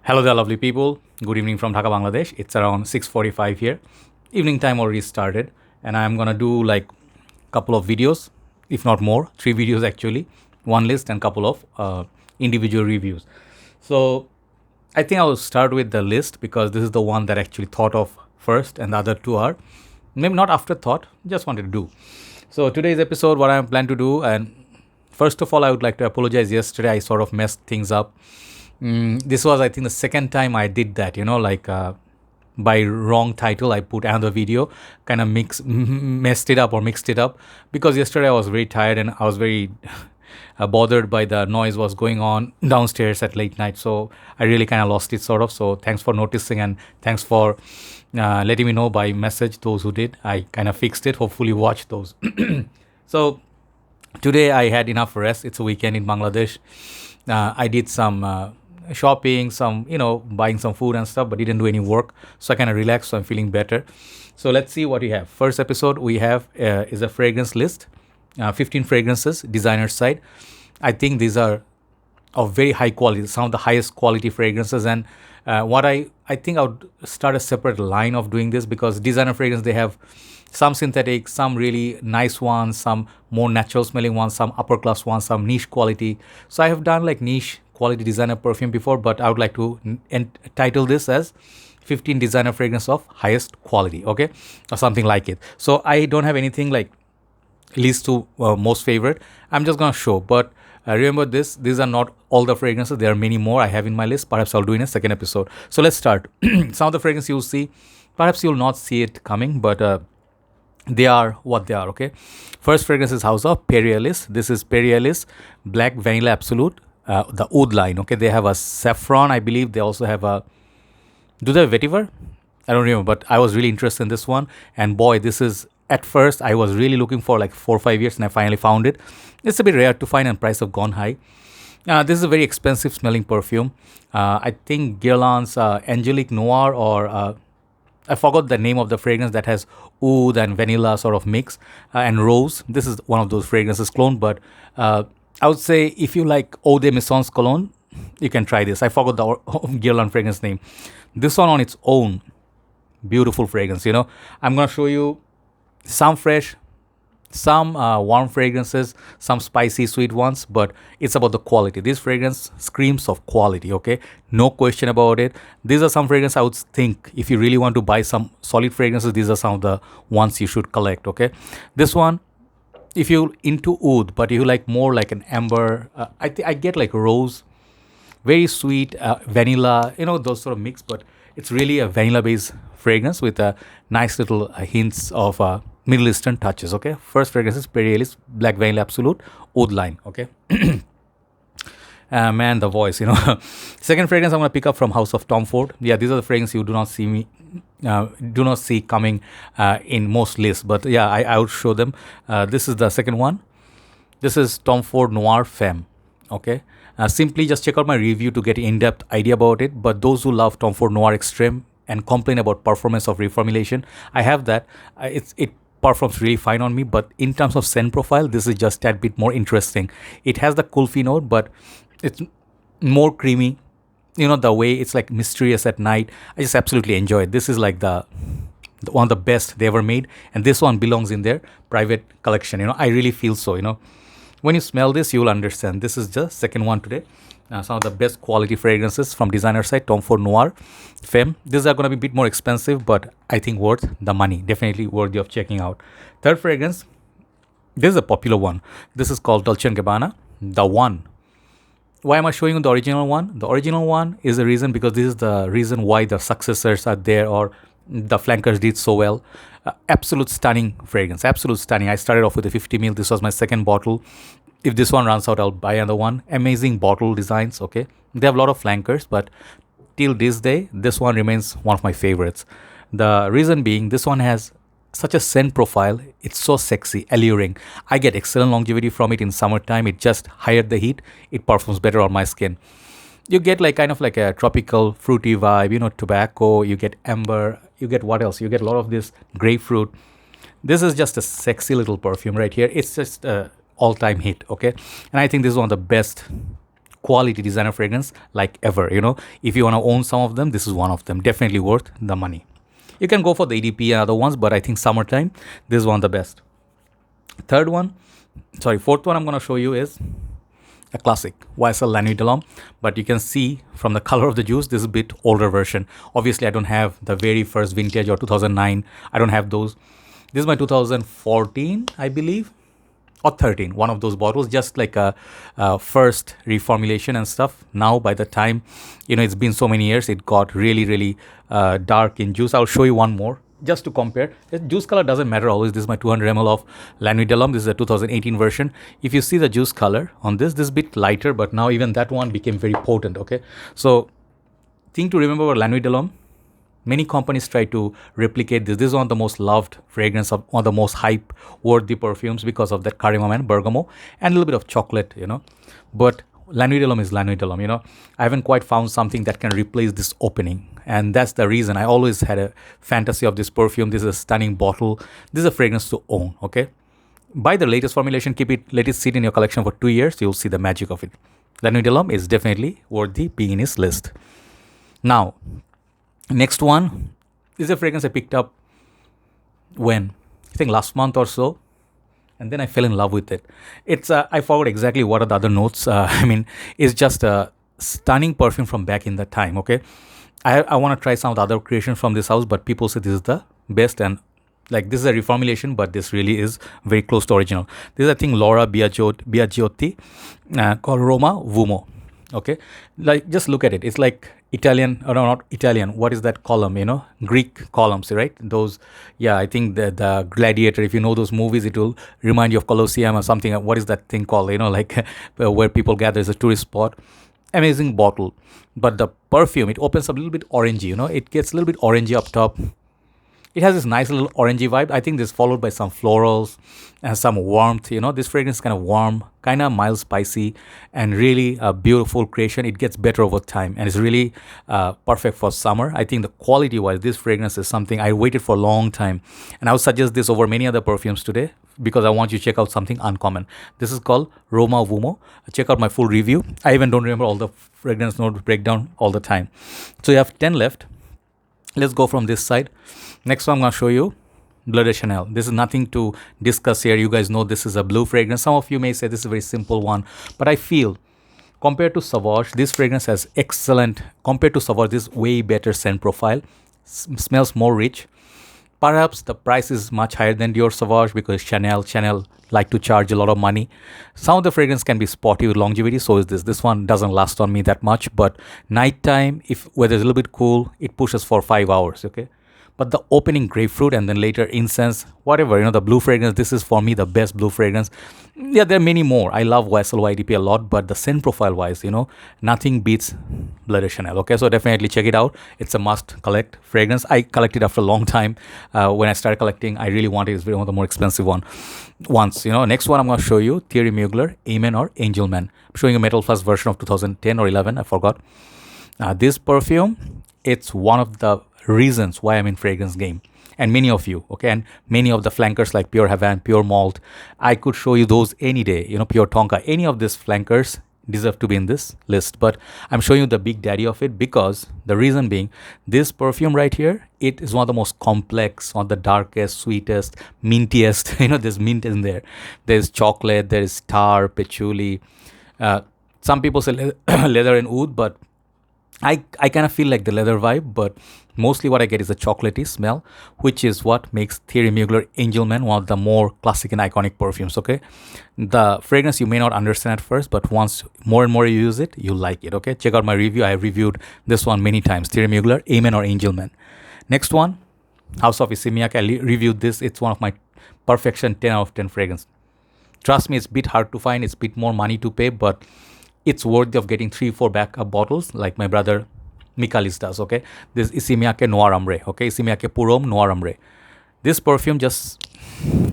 Hello there, lovely people. Good evening from Dhaka, Bangladesh. It's around 6:45 here. Evening time already started, and I'm gonna do like couple of videos, if not more, 3 videos actually, one list and couple of individual reviews. So I think I will start with the list because this is the one that I actually thought of first, and the other two are maybe not afterthought. Just wanted to do. So today's episode, what I plan to do, and first of all, I would like to apologize. Yesterday, I sort of messed things up. This was, I think, the second time I did that, by wrong title, I put another video, kind of messed it up or mixed it up because yesterday I was very tired and I was very bothered by the noise was going on downstairs at late night. So I really kind of lost it sort of. So thanks for noticing and thanks for letting me know by message, those who did. I kind of fixed it. Hopefully watch those. So today I had enough rest. It's a weekend in Bangladesh. I did some shopping, some, buying some food and stuff, but didn't do any work. So I kind of relaxed, so I'm feeling better. So let's see what we have. First episode we have is a fragrance list, 15 fragrances, designer side. I think these are of very high quality, some of the highest quality fragrances. And what I think I would start a separate line of doing this because designer fragrance, they have some synthetic, some really nice ones, some more natural smelling ones, some upper class ones, some niche quality. So I have done like niche quality designer perfume before, but I would like to title this as 15 designer fragrance of highest quality, okay, or something like it. So I don't have anything like least to most favorite. I'm just gonna show, but remember this, these are not all the fragrances. There are many more I have in my list. Perhaps I'll do in a second episode. So let's start. Some of the fragrances you'll see, perhaps you'll not see it coming, but they are what they are, okay. First fragrance is house of Ellis. This is Ellis Black Vanilla Absolute, the Oud line, okay. They have a saffron, I believe. They also have a, do they have vetiver? I don't remember, but I was really interested in this one. And boy, this is, at first I was really looking for like 4 or 5 years and I finally found it. It's a bit rare to find and price have gone high. This is a very expensive smelling perfume. I think Guerlain's Angelique Noir, or I forgot the name of the fragrance that has oud and vanilla sort of mix, and rose. This is one of those fragrances clone, but I would say if you like Eau de Maison's cologne, you can try this. I forgot the Guerlain fragrance name. This one on its own, beautiful fragrance. I'm going to show you some fresh, some warm fragrances, some spicy sweet ones, but it's about the quality. This fragrance screams of quality, okay, no question about it. These are some fragrances I would think if you really want to buy some solid fragrances, these are some of the ones you should collect, okay. This one, if you into oud but you like more like an amber, I get like rose, very sweet, vanilla, those sort of mix, but it's really a vanilla based fragrance with a nice little hints of Middle Eastern touches, okay. First fragrance is Ellis Black Vanilla Absolute Oud line, okay. Man, the voice, Second fragrance I'm going to pick up from House of Tom Ford. Yeah, these are the fragrances you do not see coming in most lists, but yeah, I would show them. This is the second one. This is Tom Ford Noir Femme, okay. Simply just check out my review to get an in-depth idea about it, but those who love Tom Ford Noir Extreme and complain about performance of reformulation, I have that. It performs really fine on me, but in terms of scent profile, this is just a bit more interesting. It has the kulfi note, but it's more creamy. The way it's like mysterious at night. I just absolutely enjoy it. This is like the one of the best they ever made, and this one belongs in their private collection. I really feel so. When you smell this, you will understand. This is just second one today. Some of the best quality fragrances from designer side, Tom Ford Noir Femme. These are going to be a bit more expensive, but I think worth the money. Definitely worthy of checking out. Third fragrance, this is a popular one. This is called Dolce & Gabbana, The One. Why am I showing you the original one? The original one is the reason because this is the reason why the successors are there or the flankers did so well. Absolute stunning fragrance, absolute stunning. I started off with a 50 ml. This was my second bottle. If this one runs out, I'll buy another one. Amazing bottle designs, okay. They have a lot of flankers, but till this day, this one remains one of my favorites. The reason being, this one has such a scent profile. It's so sexy, alluring. I get excellent longevity from it in summertime. It just higher the heat, it performs better on my skin. You get like kind of like a tropical fruity vibe, tobacco, you get amber, you get what else? You get a lot of this grapefruit. This is just a sexy little perfume right here. It's just all-time hit, okay. And I think this is one of the best quality designer fragrance like ever. If you want to own some of them, this is one of them. Definitely worth the money. You can go for the EDP and other ones, but I think summertime, this is one of the best. Fourth one I'm going to show you is a classic, YSL La Nuit, but you can see from the color of the juice, this is a bit older version. Obviously, I don't have the very first vintage or 2009. I don't have those. This is my 2014, I believe, or 13, one of those bottles, just like a first reformulation and stuff. Now, by the time, it's been so many years, it got really, really dark in juice. I'll show you one more just to compare. The juice color doesn't matter always. This is my 200 ml of La Nuit. This is a 2018 version. If you see the juice color on this is a bit lighter, but now even that one became very potent, okay? So, thing to remember about La Nuit, many companies try to replicate this. This is one of the most loved fragrance, of one of the most hype-worthy perfumes because of that cardamom and bergamot and a little bit of chocolate, But La Nuit is La Nuit, I haven't quite found something that can replace this opening. And that's the reason I always had a fantasy of this perfume. This is a stunning bottle. This is a fragrance to own, okay? Buy the latest formulation, let it sit in your collection for 2 years. You'll see the magic of it. La Nuit is definitely worthy being in his list. Now, next one is a fragrance I picked up I think last month or so. And then I fell in love with it. It's, I forgot exactly what are the other notes. It's just a stunning perfume from back in that time, okay? I want to try some of the other creations from this house, but people say this is the best, and like this is a reformulation, but this really is very close to original. This is, I think, Laura Biagiotti called Roma Uomo, okay? Like, just look at it. It's like Italian, or no, not Italian, what is that column, Greek columns, right? Those, I think the Gladiator, if you know those movies, it will remind you of Colosseum or something. What is that thing called, like where people gather as a tourist spot. Amazing bottle, but the perfume, it opens up a little bit orangey, it gets a little bit orangey up top. It has this nice little orangey vibe. I think this is followed by some florals and some warmth. This fragrance is kind of warm, kind of mild, spicy, and really a beautiful creation. It gets better over time, and it's really perfect for summer. I think the quality-wise, this fragrance is something I waited for a long time, and I would suggest this over many other perfumes today because I want you to check out something uncommon. This is called Roma Uomo. Check out my full review. I even don't remember all the fragrance note breakdown all the time. So you have 10 left. Let's go from this side. Next one I'm going to show you Bleu De Chanel. This is nothing to discuss here. You guys know this is a blue fragrance. Some of you may say this is a very simple one, but I feel compared to Sauvage, this fragrance has excellent, compared to Sauvage, this way better scent profile. Smells more rich. Perhaps the price is much higher than Dior Sauvage because Chanel like to charge a lot of money. Some of the fragrance can be spotty with longevity, so is this. This one doesn't last on me that much, but nighttime, if weather is a little bit cool, it pushes for 5 hours, okay? But the opening grapefruit and then later incense, whatever, the blue fragrance, this is for me the best blue fragrance. Yeah, there are many more. I love YSL YDP a lot, but the scent profile wise, nothing beats Bleu De Chanel. Okay, so definitely check it out. It's a must collect fragrance. I collected after a long time. When I started collecting, I really wanted it's one of the more expensive ones. Next one I'm going to show you Thierry Mugler A Men or Angel Man. I'm showing a Metal Flask version of 2010 or 11. I forgot. This perfume, it's one of the reasons why I'm in fragrance game, and many of you, okay, and many of the flankers like Pure Havana, Pure Malt, I could show you those any day, Pure Tonka, any of these flankers deserve to be in this list, but I'm showing you the big daddy of it because the reason being this perfume right here, it is one of the most complex, one of the darkest, sweetest, mintiest, there's mint in there's chocolate, there is tar, patchouli, some people say leather and oud, but I kind of feel like the leather vibe, but mostly what I get is a chocolatey smell, which is what makes Thierry Mugler Angel Man one of the more classic and iconic perfumes, okay? The fragrance you may not understand at first, but once more and more you use it, you like it, okay? Check out my review. I have reviewed this one many times, Thierry Mugler, A Men or Angel Man. Next one, House of Issey Miyake. I reviewed this. It's one of my perfection 10 out of 10 fragrance. Trust me, it's a bit hard to find. It's a bit more money to pay, but it's worthy of getting 3-4 backup bottles like my brother Mikalis does, okay? This Issey Miyake Noir Ambre, okay? Issey Miyake Purum Noir Ambre. This perfume just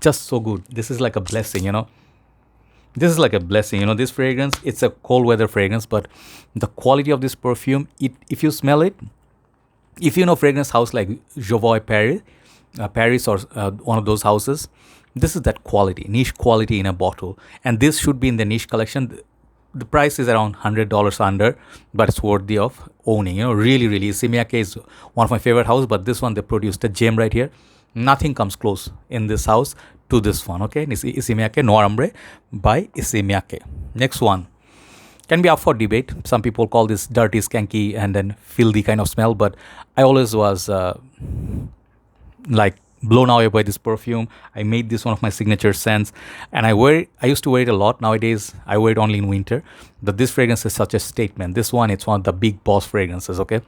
so good. This is like a blessing, This is like a blessing, This fragrance, it's a cold weather fragrance, but the quality of this perfume, if you smell it, if you know fragrance house like Jovoy Paris or one of those houses, this is that quality, niche quality in a bottle. And this should be in the niche collection. the price is around $100 under, but it's worthy of owning. Really, really. Issey Miyake is one of my favorite houses, but this one, they produced a gem right here. Nothing comes close in this house to this one, okay? Issey Miyake Noir Ambre by Issey Miyake. Next one can be up for debate. Some people call this dirty, skanky, and then filthy kind of smell, but I always was like blown away by this perfume. I made this one of my signature scents, and I used to wear it a lot. Nowadays I wear it only in winter, but this fragrance is such a statement. This one, it's one of the big boss fragrances, okay?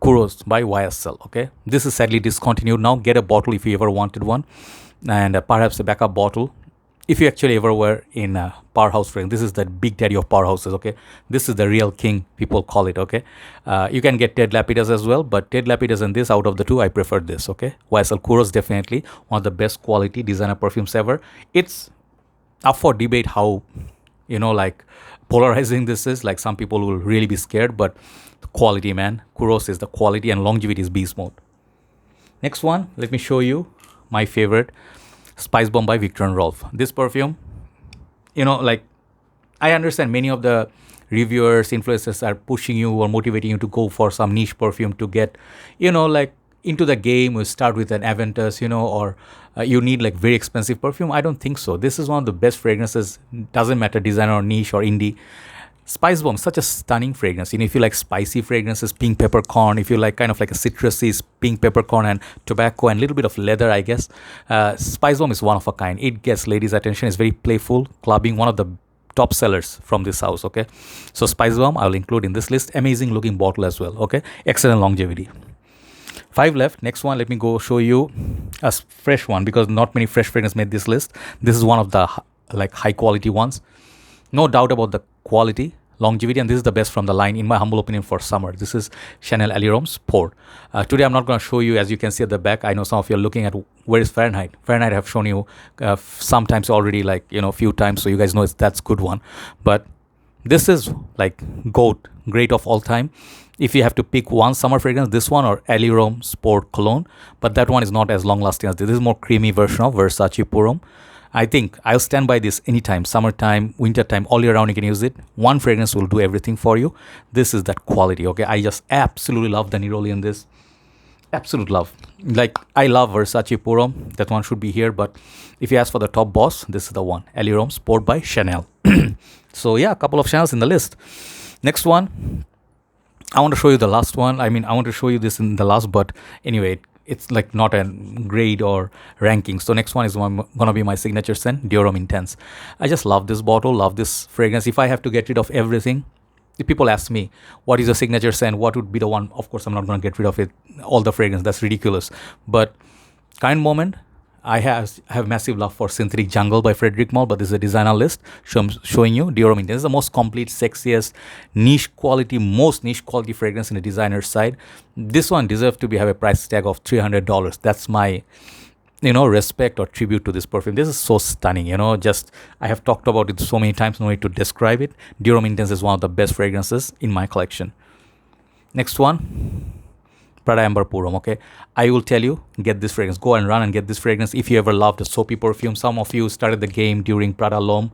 Kouros by YSL, okay? This is sadly discontinued now. Get a bottle if you ever wanted one, and perhaps a backup bottle if you actually ever were in a powerhouse fragrance. This is the big daddy of powerhouses, okay? This is the real king, people call it, okay? You can get Ted Lapidus as well, but Ted Lapidus and this, out of the two, I prefer this, okay? YSL Kouros, definitely one of the best quality designer perfumes ever. It's up for debate how, like polarizing this is. Like some people will really be scared, but the quality, man. Kouros is the quality, and longevity is beast mode. Next one, let me show you my favorite, Spicebomb by Viktor&Rolf. This perfume, like I understand many of the reviewers, influencers are pushing you or motivating you to go for some niche perfume to get, like into the game. You start with an Aventus, or you need like very expensive perfume. I don't think so. This is one of the best fragrances. Doesn't matter designer or niche or indie. Spicebomb, such a stunning fragrance. If you like spicy fragrances, pink peppercorn, if you like kind of like a citrusy pink peppercorn and tobacco and a little bit of leather, I guess, Spicebomb is one of a kind. It gets ladies' attention. It's very playful, clubbing, one of the top sellers from this house, okay? So Spicebomb, I will include in this list. Amazing looking bottle as well, okay? Excellent longevity. 5 left. Next one, let me go show you a fresh one, because not many fresh fragrances made this list. This is one of the like high quality ones. No doubt about the quality, longevity, and this is the best from the line, in my humble opinion, for summer. This is Chanel Allure Sport. Today I'm not going to show you, as you can see at the back. I know some of you are looking at where is Fahrenheit. Fahrenheit I have shown you sometimes already, like few times, so you guys know that's good one. But this is like great of all time. If you have to pick one summer fragrance, this one or Allure Sport Cologne, but that one is not as long lasting as this. This is more creamy version of Versace Purum. I think I'll stand by this anytime, summertime, wintertime, all year round you can use it. One fragrance will do everything for you. This is that quality, okay? I just absolutely love the neroli in this. Absolute love. Like, I love Versace Purum. That one should be here, but if you ask for the top boss, this is the one. Allure Sport by Chanel. So yeah, a couple of Chanels in the list. Next one, I want to show you the last one. I want to show you this in the last, but anyway, it's like not a grade or ranking. So next one is gonna be my signature scent, Dior Intense. I just love this bottle, love this fragrance. If I have to get rid of everything, if people ask me what is your signature scent, what would be the one, of course I'm not gonna get rid of it, all the fragrance, that's ridiculous. But current moment, I have massive love for Synthetic Jungle by Frederic Malle, but this is a designer list showing you Dior Intense. This is the most complete, sexiest, most niche quality fragrance in the designer side. This one deserves to have a price tag of $300. That's my, respect or tribute to this perfume. This is so stunning, just, I have talked about it so many times, no need to describe it. Dior Intense is one of the best fragrances in my collection. Next one, Prada Amber Purum, okay? I will tell you, get this fragrance. Go and run and get this fragrance if you ever loved a soapy perfume. Some of you started the game during Prada L'Homme,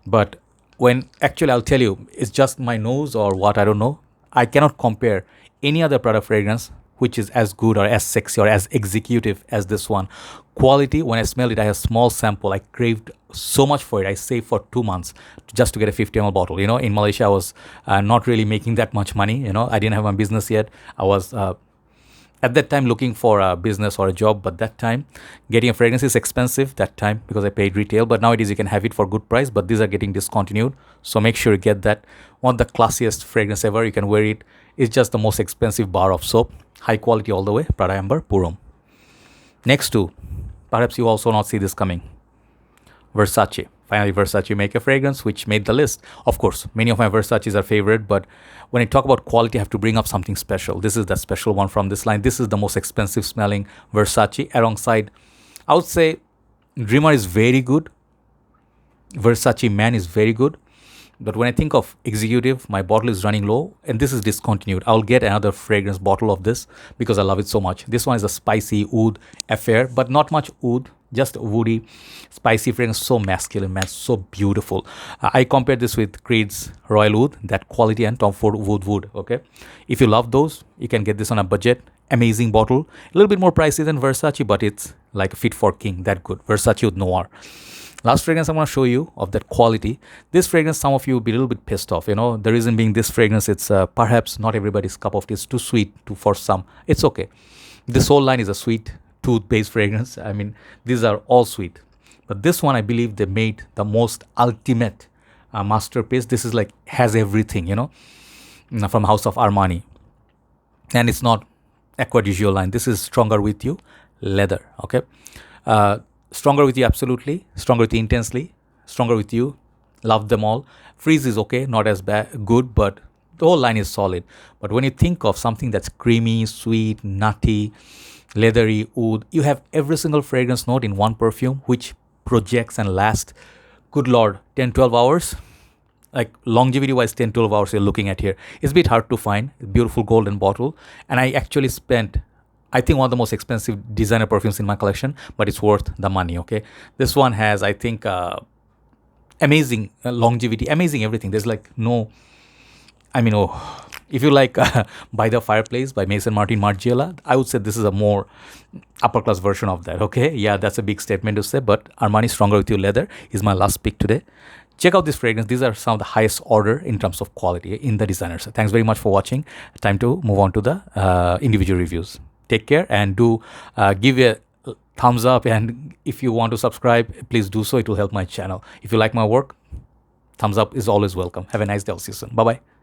but I'll tell you, it's just my nose or what, I don't know. I cannot compare any other Prada fragrance which is as good or as sexy or as executive as this one. Quality, when I smelled it, I had a small sample. I craved so much for it. I saved for 2 months just to get a 50 ml bottle. In Malaysia, I was not really making that much money. I didn't have my business yet. I was at that time looking for a business or a job, but that time getting a fragrance is expensive that time because I paid retail. But nowadays you can have it for good price, but these are getting discontinued, so make sure you get that. One of the classiest fragrance ever. You can wear it. It's just the most expensive bar of soap, high quality all the way. Prada Amber Purum. Next two, perhaps you also not see this coming, Versace. Finally, Versace make a fragrance which made the list. Of course, many of my Versaces are favorite, but when I talk about quality, I have to bring up something special. This is the special one from this line. This is the most expensive smelling Versace. Alongside, I would say Dreamer is very good. Versace Man is very good. But when I think of executive, my bottle is running low and this is discontinued. I'll get another fragrance bottle of this because I love it so much. This one is a spicy oud affair, but not much oud, just woody, spicy fragrance, so masculine, man, so beautiful. I compared this with Creed's Royal Oud, that quality, and Tom Ford Wood. Okay, if you love those, you can get this on a budget. Amazing bottle, a little bit more pricey than Versace, but it's like a fit for king, that good. Versace Oud Noir. Last fragrance I'm going to show you of that quality. This fragrance, some of you will be a little bit pissed off. The reason being, this fragrance, it's perhaps not everybody's cup of tea. It's too sweet for some. It's okay. This whole line is a sweet tooth-based fragrance. I mean, these are all sweet. But this one, I believe they made the most ultimate masterpiece. This is like, has everything, from House of Armani. And it's not Acqua di Gio line. This is Stronger With You leather. Okay. Stronger With You, absolutely. Stronger With You, intensely. Stronger With You, love them all. Freeze is okay, not as good, but the whole line is solid. But when you think of something that's creamy, sweet, nutty, leathery, oud, you have every single fragrance note in one perfume, which projects and lasts, good lord, 10-12 hours. Like longevity wise, 10-12 hours you're looking at here. It's a bit hard to find. Beautiful golden bottle. And I actually spent, I think, one of the most expensive designer perfumes in my collection, but it's worth the money. Okay, this one has, I think, amazing longevity, amazing everything. There's like no, if you like By the Fireplace by Maison Margiela, I would say this is a more upper class version of that. Okay, yeah, that's a big statement to say, but Armani Stronger With You leather is my last pick today. Check out this fragrance. These are some of the highest order in terms of quality in the designers. So thanks very much for watching. Time to move on to the individual reviews. Take care, and do give a thumbs up, and if you want to subscribe, please do so. It will help my channel. If you like my work, thumbs up is always welcome. Have a nice day. I'll see you soon. Bye bye.